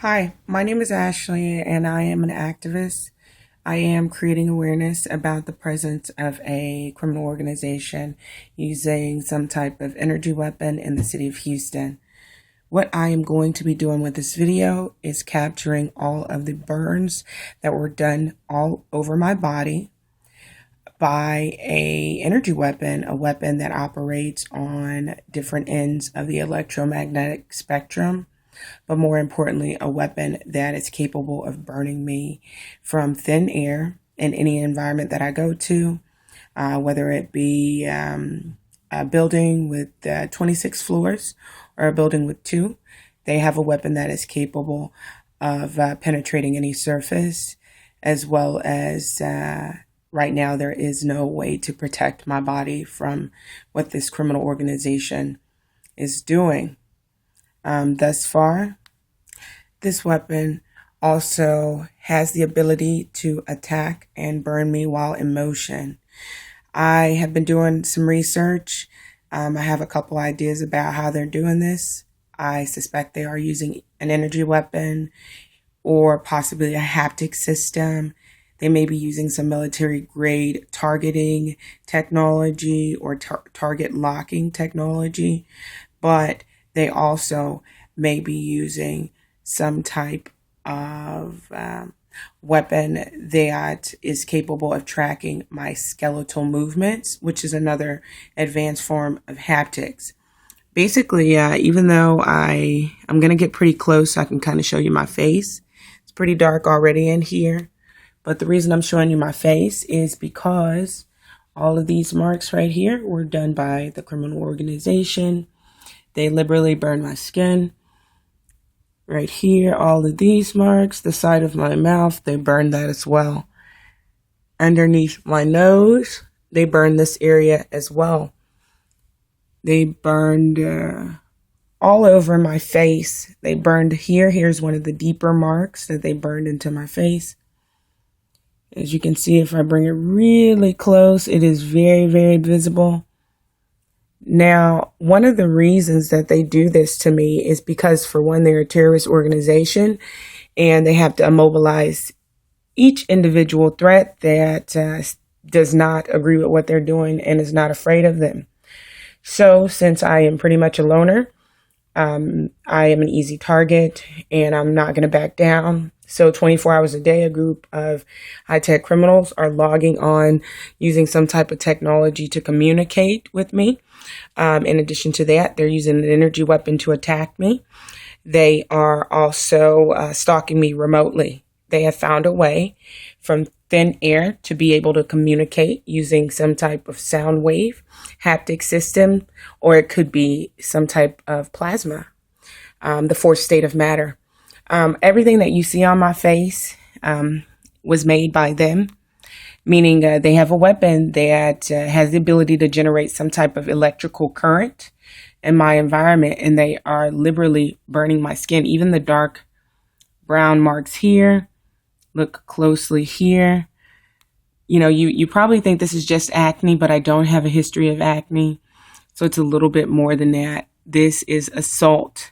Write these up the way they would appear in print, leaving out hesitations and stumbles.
Hi, my name is Ashley and I am an activist. I am creating awareness about the presence of a criminal organization using some type of energy weapon in the city of Houston. What I am going to be doing with this video is capturing all of the burns that were done all over my body by a energy weapon, a weapon that operates on different ends of the electromagnetic spectrum, but more importantly, a weapon that is capable of burning me from thin air in any environment that I go to, whether it be a building with 26 floors or a building with 2. They have a weapon that is capable of penetrating any surface, as well as right now there is no way to protect my body from what this criminal organization is doing. Thus far, this weapon also has the ability to attack and burn me while in motion. I have been doing some research. I have a couple ideas about how they're doing this. I suspect they are using an energy weapon or possibly a haptic system. They may be using some military grade targeting technology or target locking technology, but they also may be using some type of weapon that is capable of tracking my skeletal movements, which is another advanced form of haptics. Basically, even though I'm going to get pretty close, so I can kind of show you my face. It's pretty dark already in here. But the reason I'm showing you my face is because all of these marks right here were done by the criminal organization. They liberally burned my skin. Right here, all of these marks, the side of my mouth, they burned that as well. Underneath my nose, they burned this area as well. They burned all over my face. They burned here. Here's one of the deeper marks that they burned into my face. As you can see, if I bring it really close, it is very, very visible. Now, one of the reasons that they do this to me is because, for one, they're a terrorist organization and they have to immobilize each individual threat that does not agree with what they're doing and is not afraid of them. So since I am pretty much a loner, I am an easy target and I'm not going to back down. So 24 hours a day, a group of high-tech criminals are logging on using some type of technology to communicate with me. In addition to that, they're using an energy weapon to attack me. They are also stalking me remotely. They have found a way from thin air to be able to communicate using some type of sound wave, haptic system, or it could be some type of plasma, the fourth state of matter. Everything that you see on my face was made by them, meaning they have a weapon that has the ability to generate some type of electrical current in my environment, and they are liberally burning my skin. Even the dark brown marks here, look closely here. You know, you probably think this is just acne, but I don't have a history of acne, so it's a little bit more than that. This is assault.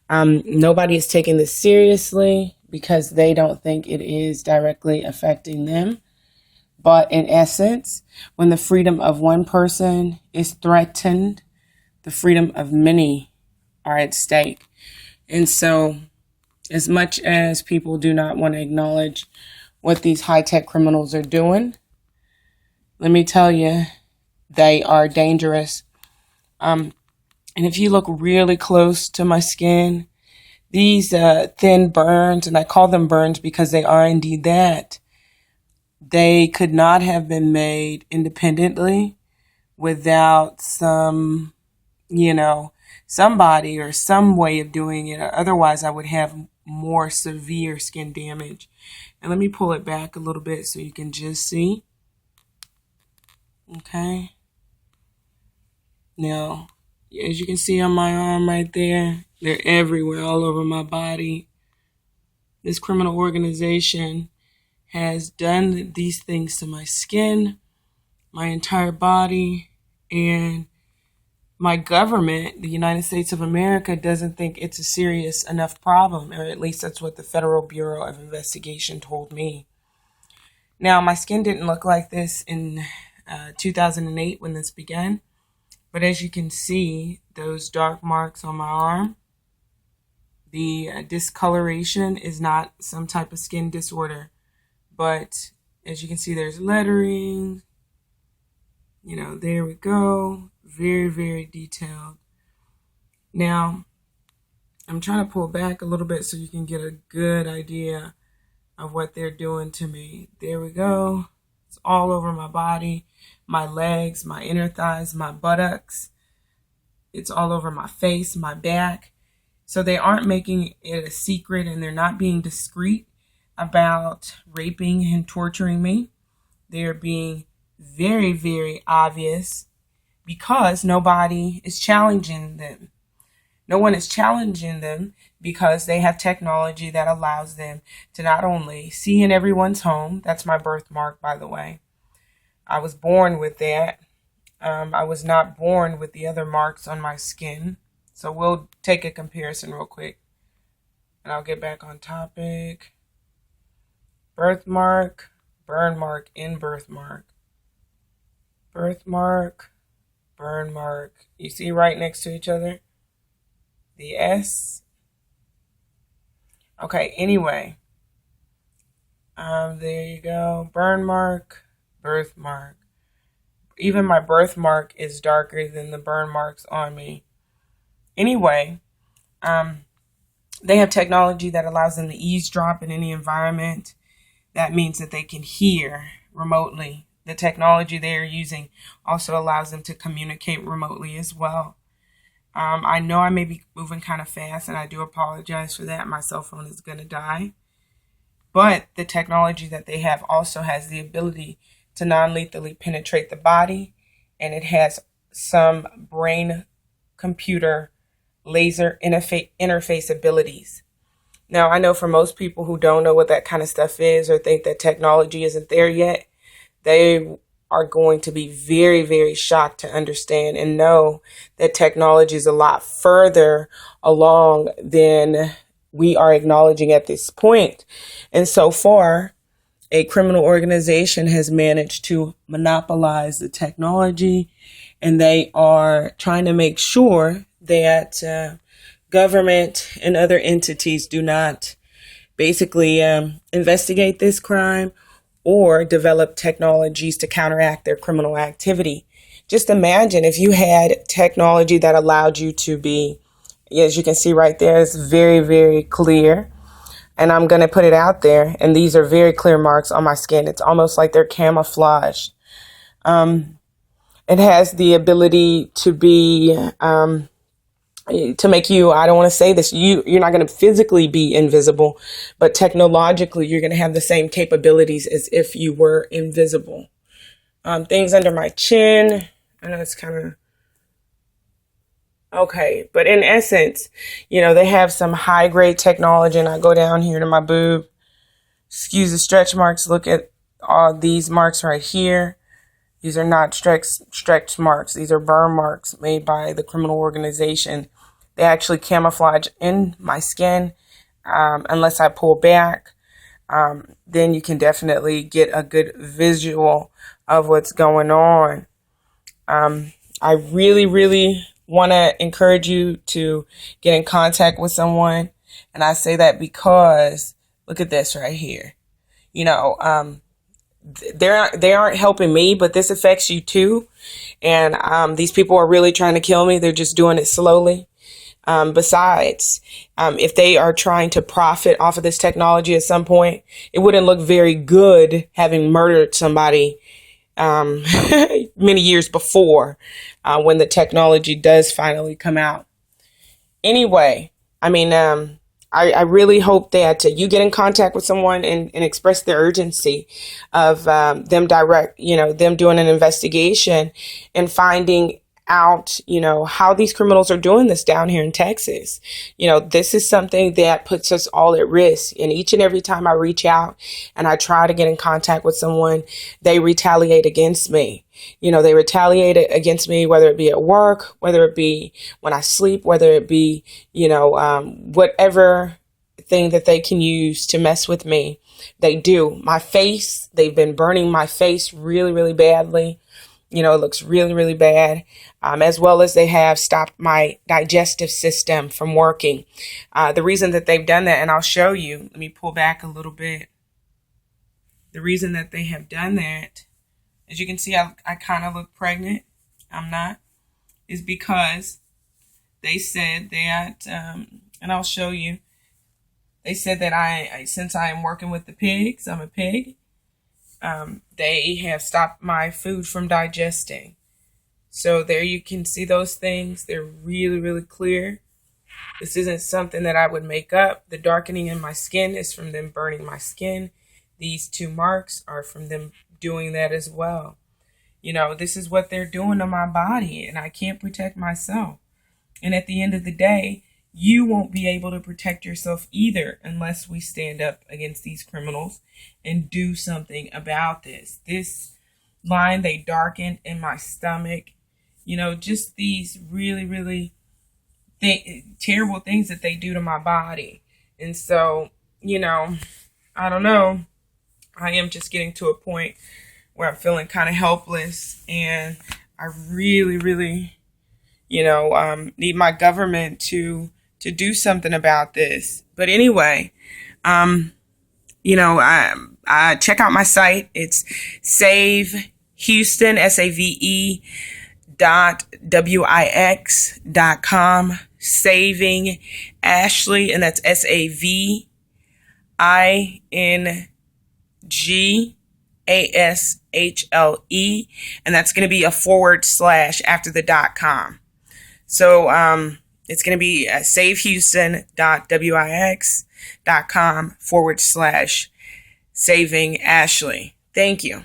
Nobody is taking this seriously because they don't think it is directly affecting them. But in essence, when the freedom of one person is threatened, the freedom of many are at stake. And so, as much as people do not want to acknowledge what these high-tech criminals are doing, let me tell you, they are dangerous. And if you look really close to my skin, these thin burns, and I call them burns because they are indeed that, they could not have been made independently without some, somebody or some way of doing it. Otherwise, I would have more severe skin damage. And let me pull it back a little bit so you can just see. Okay. Now, as you can see on my arm right there, they're everywhere, all over my body. This criminal organization has done these things to my skin, my entire body, and my government, the United States of America, doesn't think it's a serious enough problem, or at least that's what the Federal Bureau of Investigation told me. Now, my skin didn't look like this in 2008 when this began, but as you can see, those dark marks on my arm, the discoloration is not some type of skin disorder, but as you can see, there's lettering. There we go. Very, very detailed. Now, I'm trying to pull back a little bit so you can get a good idea of what they're doing to me. There we go. It's all over my body, my legs, my inner thighs, my buttocks. It's all over my face, my back. So they aren't making it a secret, and they're not being discreet about raping and torturing me. They're being very, very obvious because nobody is challenging them. No one is challenging them because they have technology that allows them to not only see in everyone's home. That's my birthmark, by the way. I was born with that. I was not born with the other marks on my skin. So we'll take a comparison real quick, and I'll get back on topic. Birthmark, burn mark, and birthmark. Birthmark, burn mark. You see right next to each other? The S. Okay, anyway. There you go. Burn mark, birthmark. Even my birthmark is darker than the burn marks on me. Anyway, they have technology that allows them to eavesdrop in any environment. That means that they can hear remotely. The technology they are using also allows them to communicate remotely as well. I know I may be moving kind of fast, and I do apologize for that. My cell phone is going to die. But the technology that they have also has the ability to non-lethally penetrate the body, and it has some brain-computer laser interface abilities. Now, I know for most people who don't know what that kind of stuff is or think that technology isn't there yet, they are going to be very, very shocked to understand and know that technology is a lot further along than we are acknowledging at this point. And so far, a criminal organization has managed to monopolize the technology, and they are trying to make sure that government and other entities do not basically investigate this crime or develop technologies to counteract their criminal activity. Just imagine if you had technology that allowed you to be, as you can see right there, it's very, very clear. And I'm going to put it out there. And these are very clear marks on my skin. It's almost like they're camouflaged. It has the ability to be, to make you, I don't want to say this, you're not going to physically be invisible, but technologically, you're going to have the same capabilities as if you were invisible. Things under my chin, I know it's kind of, okay, but in essence, they have some high grade technology, and I go down here to my boob. Excuse the stretch marks. Look at all these marks right here. These are not stretch marks. These are burn marks made by the criminal organization. They actually camouflage in my skin. Unless I pull back, then you can definitely get a good visual of what's going on. I really, really want to encourage you to get in contact with someone. And I say that because look at this right here. They aren't helping me, but this affects you too. And these people are really trying to kill me. They're just doing it slowly. Besides, if they are trying to profit off of this technology at some point, it wouldn't look very good having murdered somebody many years before when the technology does finally come out. Anyway, I really hope that you get in contact with someone and express the urgency of them doing an investigation and finding out, how these criminals are doing this down here in Texas. This is something that puts us all at risk. And each and every time I reach out and I try to get in contact with someone, they retaliate against me. They retaliate against me, whether it be at work, whether it be when I sleep, whether it be, whatever thing that they can use to mess with me, they do. My face, they've been burning my face really, really badly. It looks really, really bad, as well as they have stopped my digestive system from working. The reason that they've done that, and I'll show you, let me pull back a little bit. The reason that they have done that, as you can see, I kind of look pregnant. I'm not, is because they said that, and I'll show you, they said that since I am working with the pigs, I'm a pig, they have stopped my food from digesting. So there you can see those things. They're really, really clear. This isn't something that I would make up. The darkening in my skin is from them burning my skin. These 2 marks are from them doing that as well. This is what they're doing to my body, and I can't protect myself. And at the end of the day, you won't be able to protect yourself either unless we stand up against these criminals and do something about this. This line they darkened in my stomach, just these really, really terrible things that they do to my body. And so, I don't know. I am just getting to a point where I'm feeling kind of helpless, and I really, really, need my government to do something about this. But anyway, I check out my site. It's Save Houston, SAVE.wix.com. Saving Ashley, and that's SAVINGASHLE, and that's going to be a / after the .com. So it's going to be savehouston.wix.com / saving Ashley. Thank you.